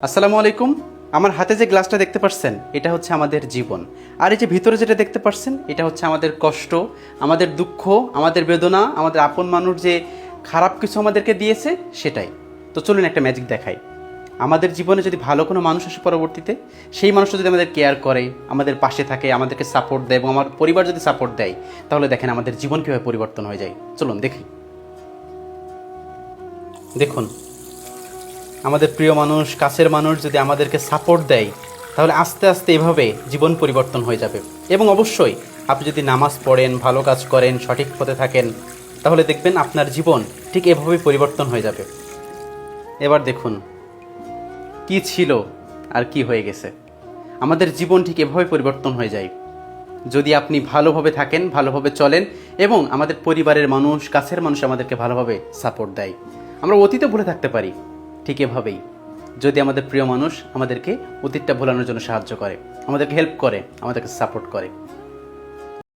আসসালামু আলাইকুম। আমার হাতে যে গ্লাসটা দেখতে পাচ্ছেন এটা হচ্ছে আমাদের জীবন, আর এই যে ভিতরে যেটা দেখতে পাচ্ছেন এটা হচ্ছে আমাদের কষ্ট, আমাদের দুঃখ, আমাদের বেদনা, আমাদের আপন মানুষ যে খারাপ কিছু আমাদেরকে দিয়েছে সেটাই। তো চলুন একটা ম্যাজিক দেখাই। আমাদের জীবনে যদি ভালো কোনো মানুষ আসে পরবর্তীতে, সেই মানুষটা যদি আমাদের কেয়ার করে, আমাদের পাশে থাকে, আমাদেরকে সাপোর্ট দেয় এবং আমার পরিবার যদি সাপোর্ট দেয়, তাহলে দেখেন আমাদের জীবন কীভাবে পরিবর্তন হয়ে যায়। চলুন দেখি। দেখুন, আমাদের প্রিয় মানুষ, কাছের মানুষ যদি আমাদেরকে সাপোর্ট দেয়, তাহলে আস্তে আস্তে এভাবে জীবন পরিবর্তন হয়ে যাবে। এবং অবশ্যই আপনি যদি নামাজ পড়েন, ভালো কাজ করেন, সঠিক পথে থাকেন, তাহলে দেখবেন আপনার জীবন ঠিক এভাবেই পরিবর্তন হয়ে যাবে। এবার দেখুন কি ছিল আর কি হয়ে গেছে। আমাদের জীবন ঠিক এভাবে পরিবর্তন হয়ে যায় যদি আপনি ভালোভাবে থাকেন, ভালোভাবে চলেন এবং আমাদের পরিবারের মানুষ, কাছের মানুষ আমাদেরকে ভালোভাবে সাপোর্ট দেয়। আমরা অতীতে ভুলে থাকতে পারি, ঠিক এভাবেই যদি আমাদের প্রিয় মানুষ আমাদেরকে অতীতটা ভোলানোর জন্য সাহায্য করে, আমাদেরকে হেল্প করে, আমাদেরকে সাপোর্ট করে।